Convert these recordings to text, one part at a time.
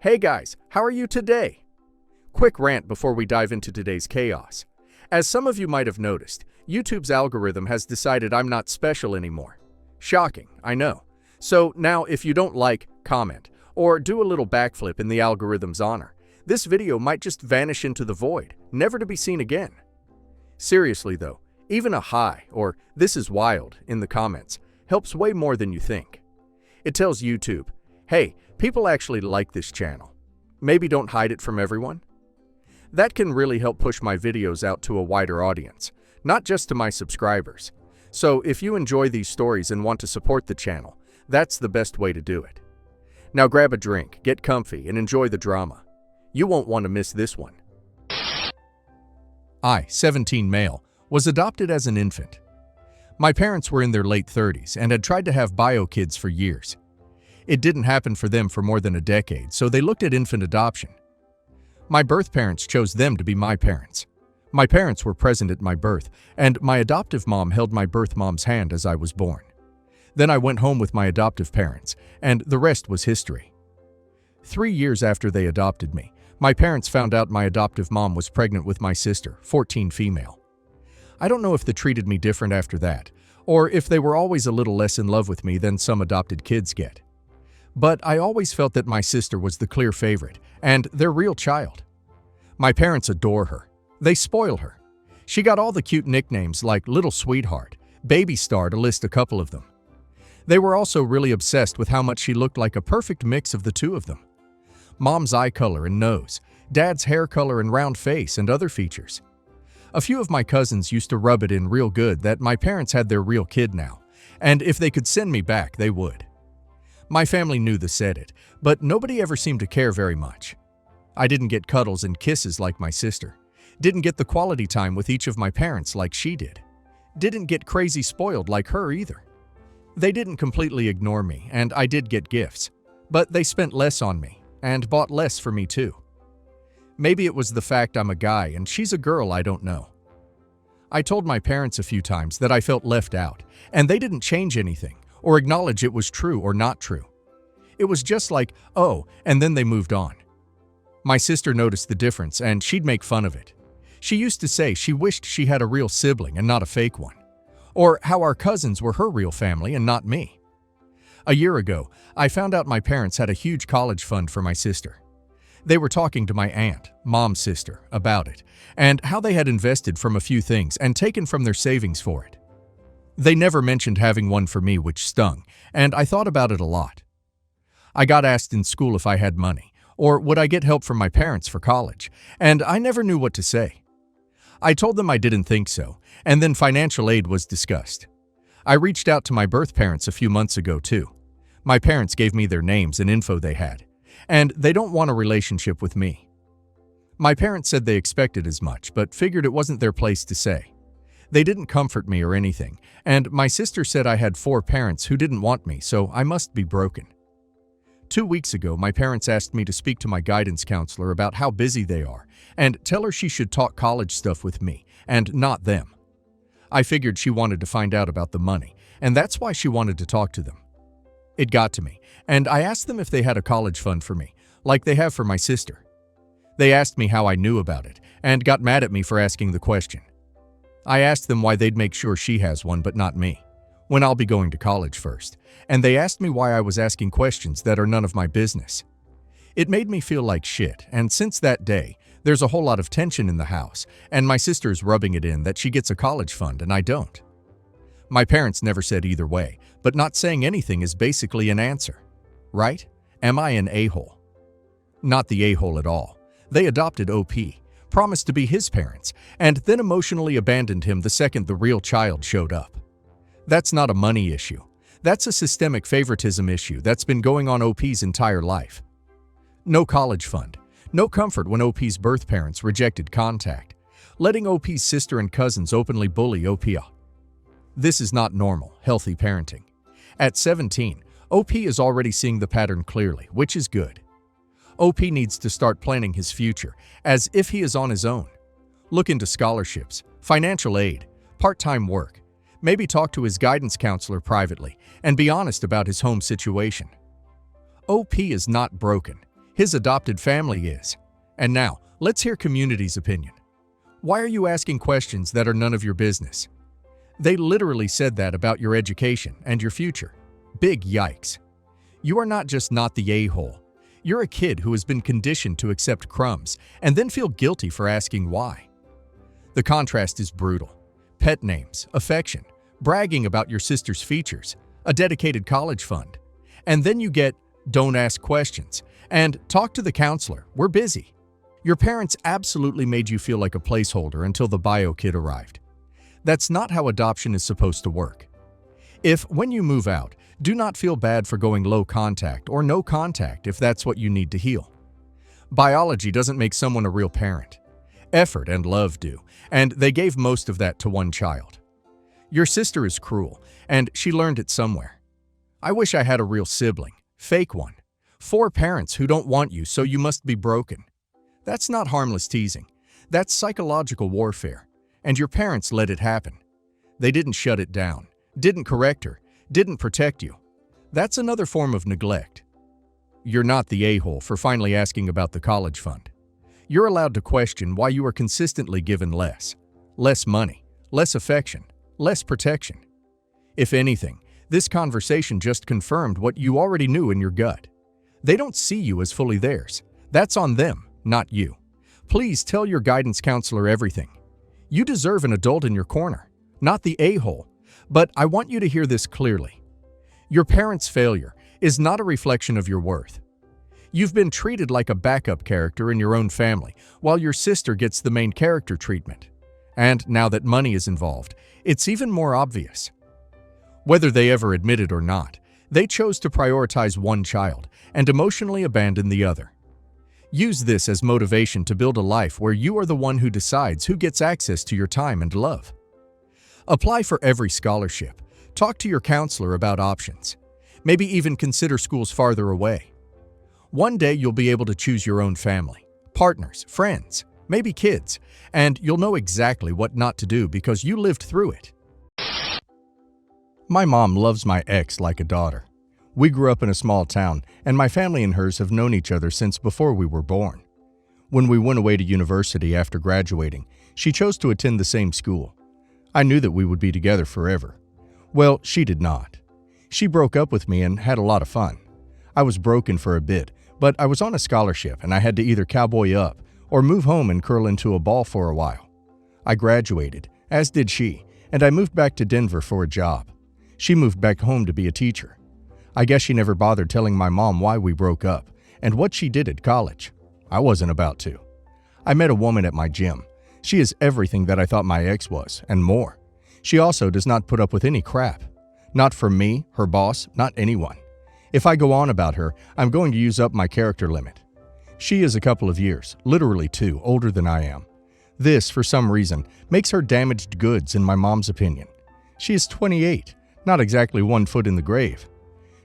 Hey guys, how are you today? Quick rant before we dive into today's chaos. As some of you might have noticed, YouTube's algorithm has decided I'm not special anymore. Shocking, I know. So now if you don't like, comment, or do a little backflip in the algorithm's honor, this video might just vanish into the void, never to be seen again. Seriously though, even a hi or "this is wild" in the comments helps way more than you think. It tells YouTube, hey, people actually like this channel. Maybe don't hide it from everyone. That can really help push my videos out to a wider audience, not just to my subscribers. So if you enjoy these stories and want to support the channel, that's the best way to do it. Now grab a drink, get comfy, and enjoy the drama. You won't want to miss this one. I, 17 male, was adopted as an infant. My parents were in their late 30s and had tried to have bio kids for years. It didn't happen for them for more than a decade, so they looked at infant adoption. My birth parents chose them to be my parents. My parents were present at my birth, and my adoptive mom held my birth mom's hand as I was born. Then I went home with my adoptive parents, and the rest was history. 3 years after they adopted me, my parents found out my adoptive mom was pregnant with my sister, 14 female. I don't know if they treated me different after that, or if they were always a little less in love with me than some adopted kids get. But I always felt that my sister was the clear favorite, and their real child. My parents adore her. They spoil her. She got all the cute nicknames like Little Sweetheart, Baby Star, to list a couple of them. They were also really obsessed with how much she looked like a perfect mix of the two of them. Mom's eye color and nose, Dad's hair color and round face, and other features. A few of my cousins used to rub it in real good that my parents had their real kid now, and if they could send me back, they would. My family knew the said it, but nobody ever seemed to care very much. I didn't get cuddles and kisses like my sister. Didn't get the quality time with each of my parents like she did. Didn't get crazy spoiled like her either. They didn't completely ignore me, and I did get gifts, but they spent less on me, and bought less for me too. Maybe it was the fact I'm a guy and she's a girl, I don't know. I told my parents a few times that I felt left out, and they didn't change anything or acknowledge it was true or not true. It was just like, oh, and then they moved on. My sister noticed the difference and she'd make fun of it. She used to say she wished she had a real sibling and not a fake one, or how our cousins were her real family and not me. A year ago, I found out my parents had a huge college fund for my sister. They were talking to my aunt, mom's sister, about it, and how they had invested from a few things and taken from their savings for it. They never mentioned having one for me, which stung, and I thought about it a lot. I got asked in school if I had money, or would I get help from my parents for college, and I never knew what to say. I told them I didn't think so, and then financial aid was discussed. I reached out to my birth parents a few months ago too. My parents gave me their names and info they had, and they don't want a relationship with me. My parents said they expected as much, but figured it wasn't their place to say. They didn't comfort me or anything, and my sister said I had 4 parents who didn't want me, so I must be broken. 2 weeks ago, my parents asked me to speak to my guidance counselor about how busy they are, and tell her she should talk college stuff with me, and not them. I figured she wanted to find out about the money, and that's why she wanted to talk to them. It got to me, and I asked them if they had a college fund for me, like they have for my sister. They asked me how I knew about it, and got mad at me for asking the question. I asked them why they'd make sure she has one but not me, when I'll be going to college first, and they asked me why I was asking questions that are none of my business. It made me feel like shit, and since that day, there's a whole lot of tension in the house, and my sister's rubbing it in that she gets a college fund and I don't. My parents never said either way, but not saying anything is basically an answer. Right? Am I an a-hole? Not the a-hole at all. They adopted OP, promised to be his parents, and then emotionally abandoned him the second the real child showed up. That's not a money issue. That's a systemic favoritism issue that's been going on OP's entire life. No college fund, no comfort when OP's birth parents rejected contact, letting OP's sister and cousins openly bully OP. This is not normal, healthy parenting. At 17, OP is already seeing the pattern clearly, which is good. OP needs to start planning his future, as if he is on his own. Look into scholarships, financial aid, part-time work, maybe talk to his guidance counselor privately, and be honest about his home situation. OP is not broken. His adopted family is. And now, let's hear community's opinion. Why are you asking questions that are none of your business? They literally said that about your education and your future. Big yikes. You are not just not the a-hole. You're a kid who has been conditioned to accept crumbs and then feel guilty for asking why. The contrast is brutal. Pet names, affection, bragging about your sister's features, a dedicated college fund. And then you get, don't ask questions, and talk to the counselor, we're busy. Your parents absolutely made you feel like a placeholder until the bio kid arrived. That's not how adoption is supposed to work. If, when you move out, do not feel bad for going low contact or no contact if that's what you need to heal. Biology doesn't make someone a real parent. Effort and love do, and they gave most of that to one child. Your sister is cruel, and she learned it somewhere. I wish I had a real sibling, fake one. 4 parents who don't want you, so you must be broken. That's not harmless teasing. That's psychological warfare, and your parents let it happen. They didn't shut it down, didn't correct her, didn't protect you. That's another form of neglect. You're not the a-hole for finally asking about the college fund. You're allowed to question why you are consistently given less money, less affection, less protection. If anything, this conversation just confirmed what you already knew in your gut. They don't see you as fully theirs. That's on them, not you. Please tell your guidance counselor everything. You deserve an adult in your corner, not the a-hole. But I want you to hear this clearly. Your parents' failure is not a reflection of your worth. You've been treated like a backup character in your own family, while your sister gets the main character treatment. And now that money is involved, it's even more obvious. Whether they ever admit it or not, they chose to prioritize one child and emotionally abandon the other. Use this as motivation to build a life where you are the one who decides who gets access to your time and love. Apply for every scholarship. Talk to your counselor about options. Maybe even consider schools farther away. One day you'll be able to choose your own family, partners, friends, maybe kids, and you'll know exactly what not to do because you lived through it. My mom loves my ex like a daughter. We grew up in a small town, and my family and hers have known each other since before we were born. When we went away to university after graduating, she chose to attend the same school. I knew that we would be together forever. Well, she did not. She broke up with me and had a lot of fun. I was broken for a bit, but I was on a scholarship and I had to either cowboy up or move home and curl into a ball for a while. I graduated, as did she, and I moved back to Denver for a job. She moved back home to be a teacher. I guess she never bothered telling my mom why we broke up and what she did at college. I wasn't about to. I met a woman at my gym. She is everything that I thought my ex was, and more. She also does not put up with any crap. Not from me, her boss, not anyone. If I go on about her, I'm going to use up my character limit. She is a couple of years, literally 2, older than I am. This, for some reason, makes her damaged goods in my mom's opinion. She is 28, not exactly 1 foot in the grave.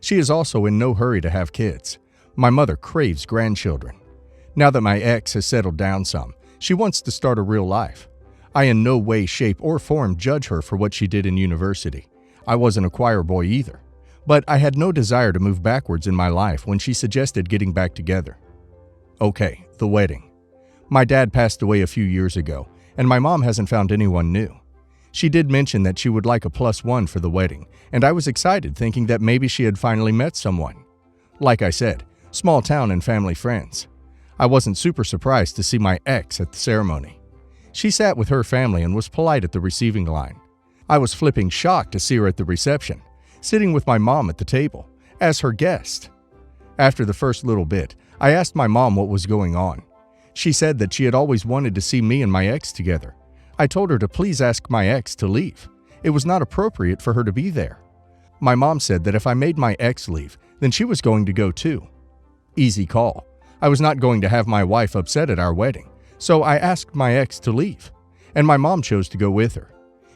She is also in no hurry to have kids. My mother craves grandchildren. Now that my ex has settled down some, she wants to start a real life. I in no way, shape, or form judge her for what she did in university. I wasn't a choir boy either. But I had no desire to move backwards in my life when she suggested getting back together. Okay, the wedding. My dad passed away a few years ago, and my mom hasn't found anyone new. She did mention that she would like a +1 for the wedding, and I was excited thinking that maybe she had finally met someone. Like I said, small town and family friends. I wasn't super surprised to see my ex at the ceremony. She sat with her family and was polite at the receiving line. I was flipping shocked to see her at the reception, sitting with my mom at the table, as her guest. After the first little bit, I asked my mom what was going on. She said that she had always wanted to see me and my ex together. I told her to please ask my ex to leave. It was not appropriate for her to be there. My mom said that if I made my ex leave, then she was going to go too. Easy call. I was not going to have my wife upset at our wedding, so I asked my ex to leave, and my mom chose to go with her.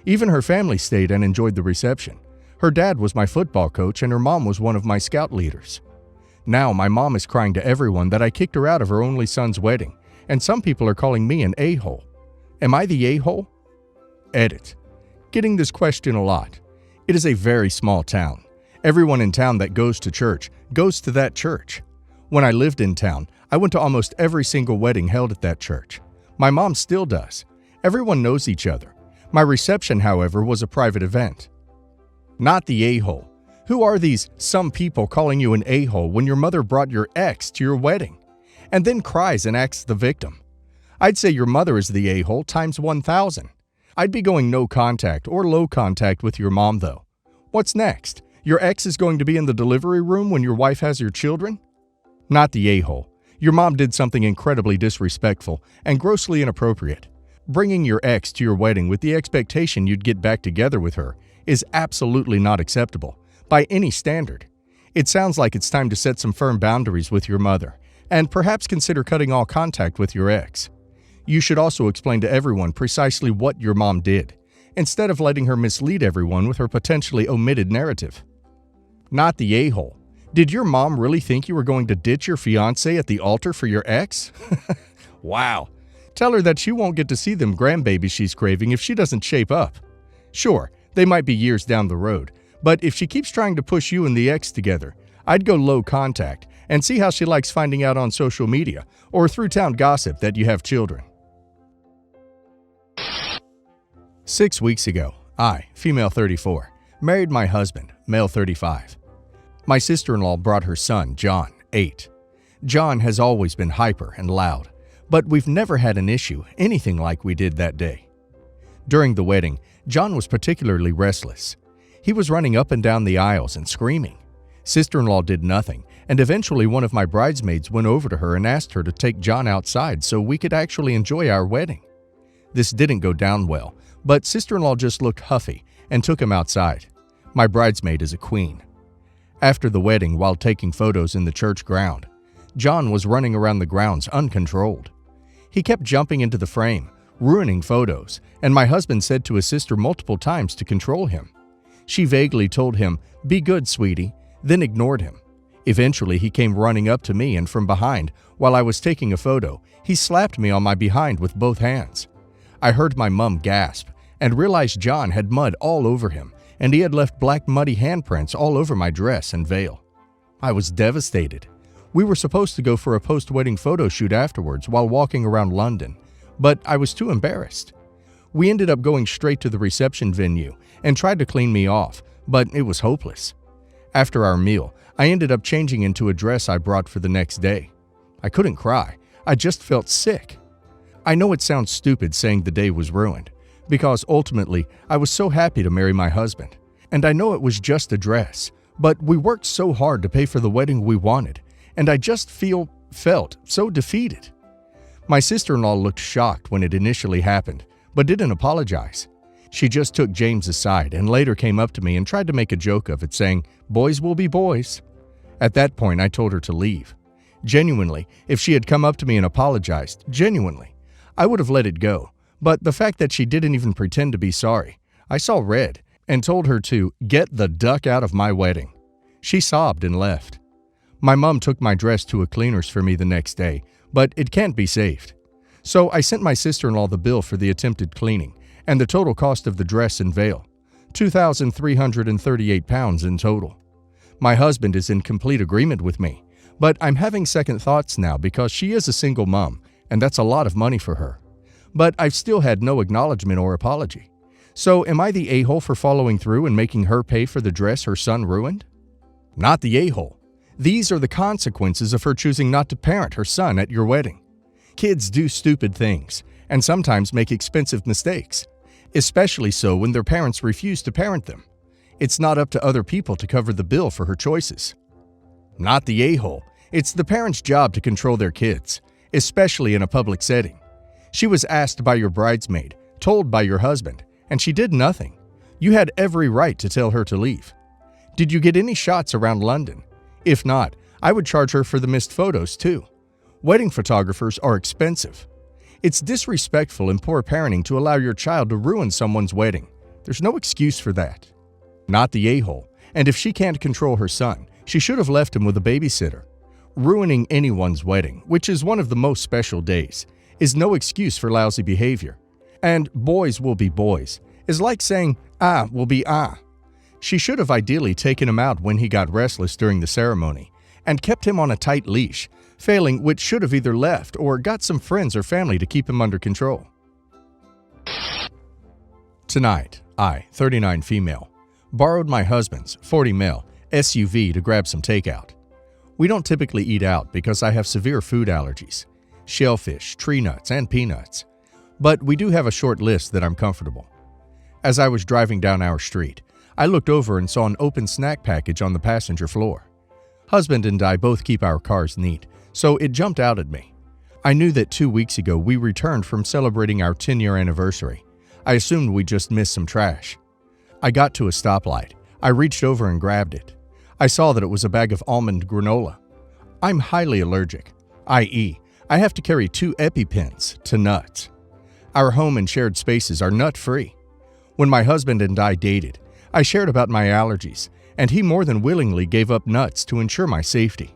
Even her family stayed and enjoyed the reception. Her dad was my football coach and her mom was one of my scout leaders. Now my mom is crying to everyone that I kicked her out of her only son's wedding, and some people are calling me an a-hole. Am I the a-hole? Edit. Getting this question a lot. It is a very small town. Everyone in town that goes to church goes to that church. When I lived in town, I went to almost every single wedding held at that church. My mom still does. Everyone knows each other. My reception, however, was a private event. Not the a-hole. Who are these some people calling you an a-hole when your mother brought your ex to your wedding? And then cries and acts the victim. I'd say your mother is the a-hole times 1,000. I'd be going no contact or low contact with your mom, though. What's next? Your ex is going to be in the delivery room when your wife has your children? Not the a-hole. Your mom did something incredibly disrespectful and grossly inappropriate. Bringing your ex to your wedding with the expectation you'd get back together with her is absolutely not acceptable, by any standard. It sounds like it's time to set some firm boundaries with your mother, and perhaps consider cutting all contact with your ex. You should also explain to everyone precisely what your mom did, instead of letting her mislead everyone with her potentially omitted narrative. Not the a-hole. Did your mom really think you were going to ditch your fiancé at the altar for your ex? Wow. Tell her that she won't get to see them grandbabies she's craving if she doesn't shape up. Sure, they might be years down the road, but if she keeps trying to push you and the ex together, I'd go low contact and see how she likes finding out on social media or through town gossip that you have children. 6 weeks ago, I, female 34, married my husband, male 35. My sister-in-law brought her son, John, 8. John has always been hyper and loud, but we've never had an issue, anything like we did that day. During the wedding, John was particularly restless. He was running up and down the aisles and screaming. Sister-in-law did nothing, and eventually one of my bridesmaids went over to her and asked her to take John outside so we could actually enjoy our wedding. This didn't go down well, but sister-in-law just looked huffy and took him outside. My bridesmaid is a queen. After the wedding, while taking photos in the church ground, John was running around the grounds uncontrolled. He kept jumping into the frame, ruining photos, and my husband said to his sister multiple times to control him. She vaguely told him, "Be good, sweetie," then ignored him. Eventually, he came running up to me, and from behind, while I was taking a photo, he slapped me on my behind with both hands. I heard my mom gasp and realized John had mud all over him, and he had left black muddy handprints all over my dress and veil. I was devastated. We were supposed to go for a post-wedding photo shoot afterwards while walking around London, but I was too embarrassed. We ended up going straight to the reception venue and tried to clean me off, but it was hopeless. After our meal, I ended up changing into a dress I brought for the next day. I couldn't cry. I just felt sick. I know it sounds stupid saying the day was ruined, because ultimately I was so happy to marry my husband. And I know it was just a dress, but we worked so hard to pay for the wedding we wanted, and I just felt so defeated. My sister-in-law looked shocked when it initially happened, but didn't apologize. She just took James aside and later came up to me and tried to make a joke of it, saying, "Boys will be boys." At that point, I told her to leave. Genuinely, if she had come up to me and apologized, genuinely, I would have let it go. But the fact that she didn't even pretend to be sorry, I saw red and told her to get the duck out of my wedding. She sobbed and left. My mom took my dress to a cleaner's for me the next day, but it can't be saved. So I sent my sister-in-law the bill for the attempted cleaning and the total cost of the dress and veil, £2,338 in total. My husband is in complete agreement with me, but I'm having second thoughts now because she is a single mom, and that's a lot of money for her. But I've still had no acknowledgement or apology. So am I the a-hole for following through and making her pay for the dress her son ruined? Not the a-hole. These are the consequences of her choosing not to parent her son at your wedding. Kids do stupid things, and sometimes make expensive mistakes, especially so when their parents refuse to parent them. It's not up to other people to cover the bill for her choices. Not the a-hole. It's the parents' job to control their kids, especially in a public setting. She was asked by your bridesmaid, told by your husband, and she did nothing. You had every right to tell her to leave. Did you get any shots around London? If not, I would charge her for the missed photos too. Wedding photographers are expensive. It's disrespectful and poor parenting to allow your child to ruin someone's wedding. There's no excuse for that. Not the a-hole. And if she can't control her son, she should have left him with a babysitter. Ruining anyone's wedding, which is one of the most special days, is no excuse for lousy behavior. And boys will be boys is like saying will be. She should have ideally taken him out when he got restless during the ceremony and kept him on a tight leash, failing which should have either left or got some friends or family to keep him under control. Tonight, I, 39 female, borrowed my husband's, 40 male, SUV to grab some takeout. We don't typically eat out because I have severe food allergies, shellfish, tree nuts, and peanuts. But we do have a short list that I'm comfortable. As I was driving down our street, I looked over and saw an open snack package on the passenger floor. Husband and I both keep our cars neat, so it jumped out at me. I knew that 2 weeks ago we returned from celebrating our 10-year anniversary. I assumed we just missed some trash. I got to a stoplight. I reached over and grabbed it. I saw that it was a bag of almond granola. I'm highly allergic, i.e., I have to carry 2 EpiPens to nuts. Our home and shared spaces are nut-free. When my husband and I dated, I shared about my allergies, and he more than willingly gave up nuts to ensure my safety.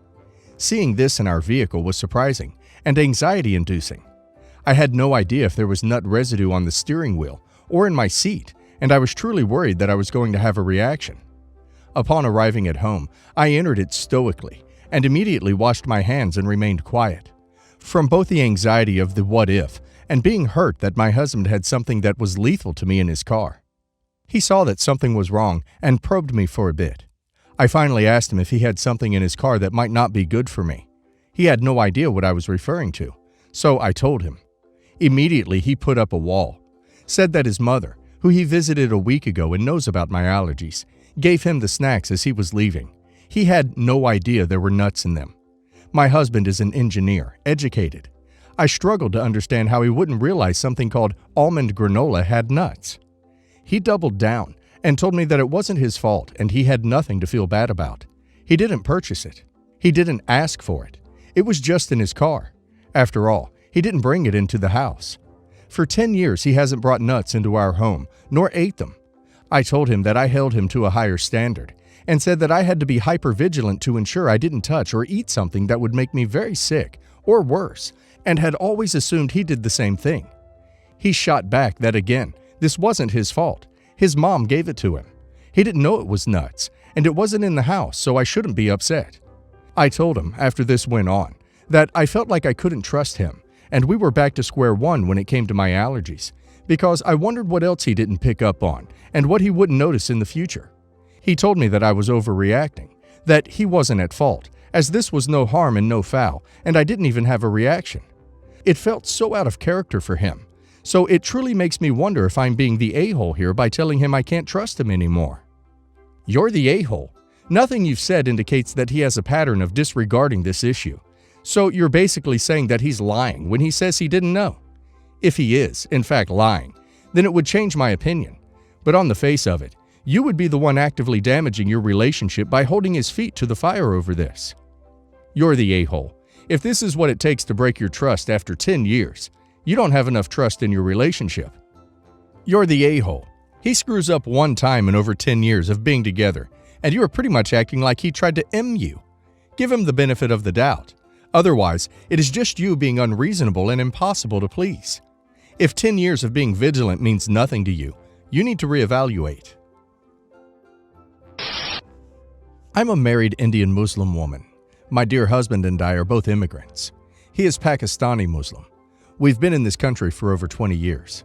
Seeing this in our vehicle was surprising and anxiety-inducing. I had no idea if there was nut residue on the steering wheel or in my seat, and I was truly worried that I was going to have a reaction. Upon arriving at home, I entered it stoically and immediately washed my hands and remained quiet. From both the anxiety of the what if and being hurt that my husband had something that was lethal to me in his car. He saw that something was wrong and probed me for a bit. I finally asked him if he had something in his car that might not be good for me. He had no idea what I was referring to, so I told him. Immediately, he put up a wall, said that his mother, who he visited a week ago and knows about my allergies, gave him the snacks as he was leaving. He had no idea there were nuts in them. My husband is an engineer, educated. I struggled to understand how he wouldn't realize something called almond granola had nuts. He doubled down and told me that it wasn't his fault and he had nothing to feel bad about. He didn't purchase it. He didn't ask for it. It was just in his car. After all, he didn't bring it into the house. For 10 years, he hasn't brought nuts into our home, nor ate them. I told him that I held him to a higher standard and said that I had to be hypervigilant to ensure I didn't touch or eat something that would make me very sick or worse, and had always assumed he did the same thing. He shot back that again, this wasn't his fault. His mom gave it to him. He didn't know it was nuts, and it wasn't in the house, so I shouldn't be upset. I told him, after this went on, that I felt like I couldn't trust him, and we were back to square one when it came to my allergies, because I wondered what else he didn't pick up on, and what he wouldn't notice in the future. He told me that I was overreacting, that he wasn't at fault, as this was no harm and no foul, and I didn't even have a reaction. It felt so out of character for him. So it truly makes me wonder if I'm being the a-hole here by telling him I can't trust him anymore. You're the a-hole. Nothing you've said indicates that he has a pattern of disregarding this issue. So you're basically saying that he's lying when he says he didn't know. If he is, in fact, lying, then it would change my opinion. But on the face of it, you would be the one actively damaging your relationship by holding his feet to the fire over this. You're the a-hole. If this is what it takes to break your trust after 10 years, you don't have enough trust in your relationship. You're the a-hole. He screws up one time in over 10 years of being together, and you are pretty much acting like he tried to M you. Give him the benefit of the doubt. Otherwise, it is just you being unreasonable and impossible to please. If 10 years of being vigilant means nothing to you, you need to reevaluate. I'm a married Indian Muslim woman. My dear husband and I are both immigrants. He is Pakistani Muslim. We've been in this country for over 20 years.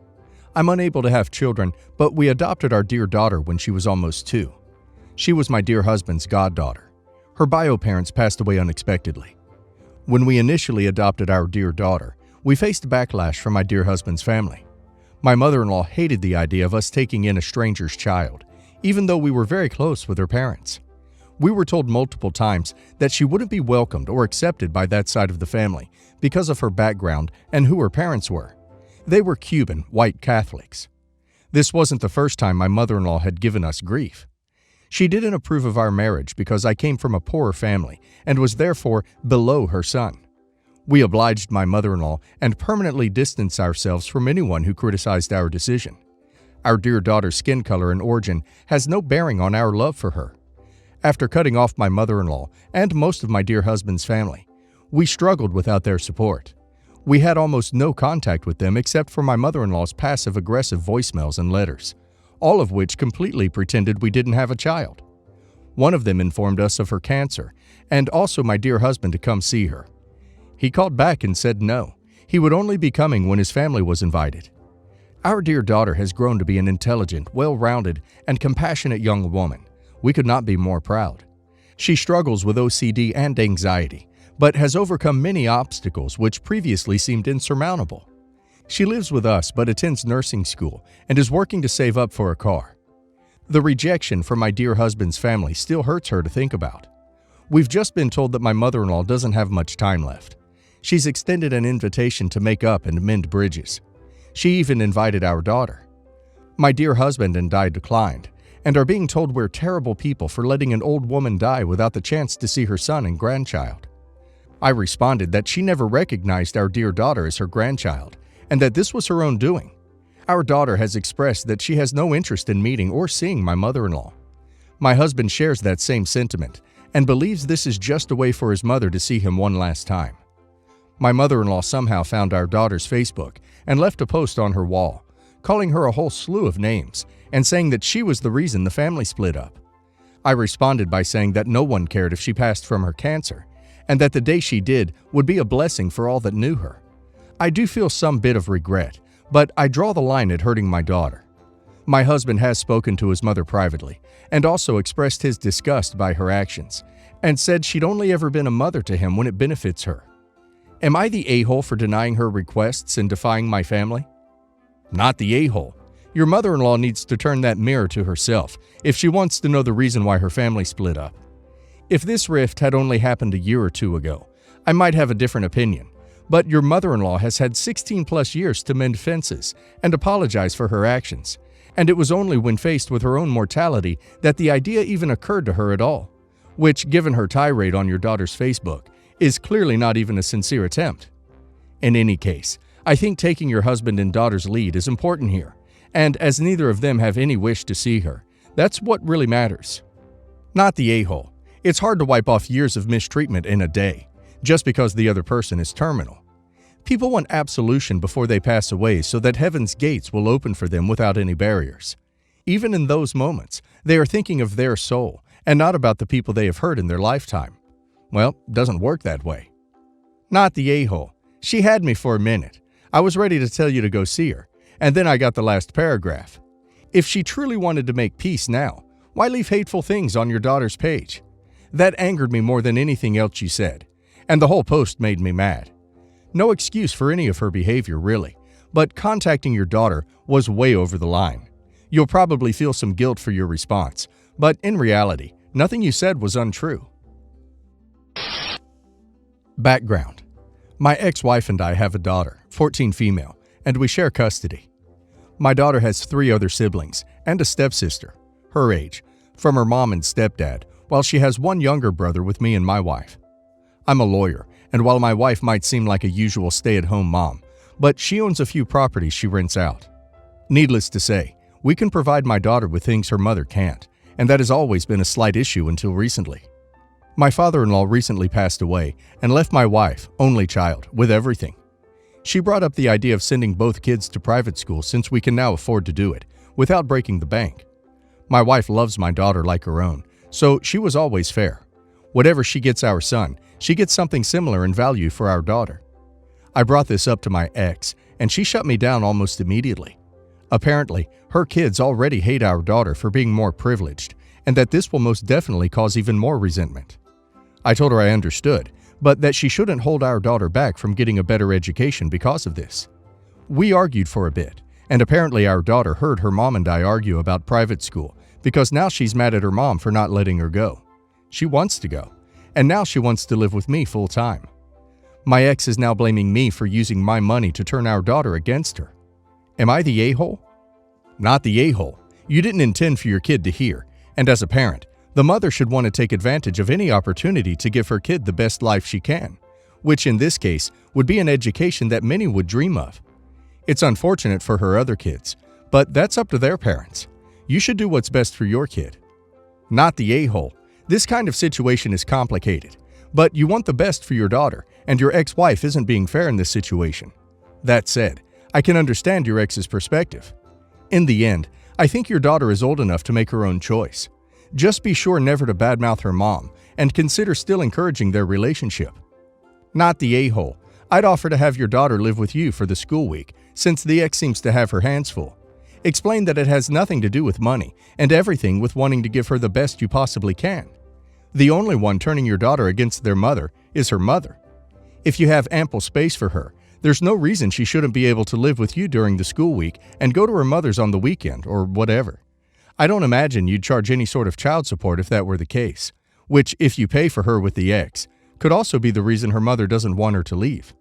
I'm unable to have children, but we adopted our dear daughter when she was almost 2. She was my dear husband's goddaughter. Her bio parents passed away unexpectedly. When we initially adopted our dear daughter, we faced backlash from my dear husband's family. My mother-in-law hated the idea of us taking in a stranger's child, even though we were very close with her parents. We were told multiple times that she wouldn't be welcomed or accepted by that side of the family because of her background and who her parents were. They were Cuban, white Catholics. This wasn't the first time my mother-in-law had given us grief. She didn't approve of our marriage because I came from a poorer family and was therefore below her son. We obliged my mother-in-law and permanently distanced ourselves from anyone who criticized our decision. Our dear daughter's skin color and origin has no bearing on our love for her. After cutting off my mother-in-law and most of my dear husband's family, we struggled without their support. We had almost no contact with them except for my mother-in-law's passive-aggressive voicemails and letters, all of which completely pretended we didn't have a child. One of them informed us of her cancer, and also my dear husband to come see her. He called back and said no, he would only be coming when his family was invited. Our dear daughter has grown to be an intelligent, well-rounded, and compassionate young woman. We could not be more proud. She struggles with OCD and anxiety, but has overcome many obstacles which previously seemed insurmountable. She lives with us but attends nursing school and is working to save up for a car. The rejection from my dear husband's family still hurts her to think about. We've just been told that my mother-in-law doesn't have much time left. She's extended an invitation to make up and mend bridges. She even invited our daughter. My dear husband and I declined, and are being told we're terrible people for letting an old woman die without the chance to see her son and grandchild. I responded that she never recognized our dear daughter as her grandchild, and that this was her own doing. Our daughter has expressed that she has no interest in meeting or seeing my mother-in-law. My husband shares that same sentiment and believes this is just a way for his mother to see him one last time. My mother-in-law somehow found our daughter's Facebook and left a post on her wall, calling her a whole slew of names and saying that she was the reason the family split up. I responded by saying that no one cared if she passed from her cancer, and that the day she did would be a blessing for all that knew her. I do feel some bit of regret, but I draw the line at hurting my daughter. My husband has spoken to his mother privately and also expressed his disgust by her actions and said she'd only ever been a mother to him when it benefits her. Am I the a-hole for denying her requests and defying my family? Not the a-hole. Your mother-in-law needs to turn that mirror to herself if she wants to know the reason why her family split up. If this rift had only happened a year or two ago, I might have a different opinion. But your mother-in-law has had 16 plus years to mend fences and apologize for her actions, and it was only when faced with her own mortality that the idea even occurred to her at all, which, given her tirade on your daughter's Facebook, is clearly not even a sincere attempt. In any case, I think taking your husband and daughter's lead is important here, and as neither of them have any wish to see her, that's what really matters. Not the a-hole. It's hard to wipe off years of mistreatment in a day, just because the other person is terminal. People want absolution before they pass away so that heaven's gates will open for them without any barriers. Even in those moments, they are thinking of their soul and not about the people they have hurt in their lifetime. Well, it doesn't work that way. Not the a-hole. She had me for a minute. I was ready to tell you to go see her, and then I got the last paragraph. If she truly wanted to make peace now, why leave hateful things on your daughter's page? That angered me more than anything else you said, and the whole post made me mad. No excuse for any of her behavior, really, but contacting your daughter was way over the line. You'll probably feel some guilt for your response, but in reality, nothing you said was untrue. Background. My ex-wife and I have a daughter, 14 female, and we share custody. My daughter has 3 other siblings and a stepsister, her age, from her mom and stepdad, while she has 1 younger brother with me and my wife. I'm a lawyer, and while my wife might seem like a usual stay-at-home mom, but she owns a few properties she rents out. Needless to say, we can provide my daughter with things her mother can't, and that has always been a slight issue until recently. My father-in-law recently passed away and left my wife, only child, with everything. She brought up the idea of sending both kids to private school since we can now afford to do it, without breaking the bank. My wife loves my daughter like her own, so she was always fair. Whatever she gets our son, she gets something similar in value for our daughter. I brought this up to my ex, and she shut me down almost immediately. Apparently, her kids already hate our daughter for being more privileged, and that this will most definitely cause even more resentment. I told her I understood, but that she shouldn't hold our daughter back from getting a better education because of this. We argued for a bit, and apparently our daughter heard her mom and I argue about private school because now she's mad at her mom for not letting her go. She wants to go, and now she wants to live with me full-time. My ex is now blaming me for using my money to turn our daughter against her. Am I the a-hole? Not the a-hole. You didn't intend for your kid to hear, and as a parent, the mother should want to take advantage of any opportunity to give her kid the best life she can, which in this case would be an education that many would dream of. It's unfortunate for her other kids, but that's up to their parents. You should do what's best for your kid. Not the a-hole. This kind of situation is complicated, but you want the best for your daughter, and your ex-wife isn't being fair in this situation. That said, I can understand your ex's perspective. In the end, I think your daughter is old enough to make her own choice. Just be sure never to badmouth her mom, and consider still encouraging their relationship. Not the a-hole. I'd offer to have your daughter live with you for the school week, since the ex seems to have her hands full. Explain that it has nothing to do with money, and everything with wanting to give her the best you possibly can. The only one turning your daughter against their mother is her mother. If you have ample space for her, there's no reason she shouldn't be able to live with you during the school week and go to her mother's on the weekend or whatever. I don't imagine you'd charge any sort of child support if that were the case, which, if you pay for her with the ex, could also be the reason her mother doesn't want her to leave.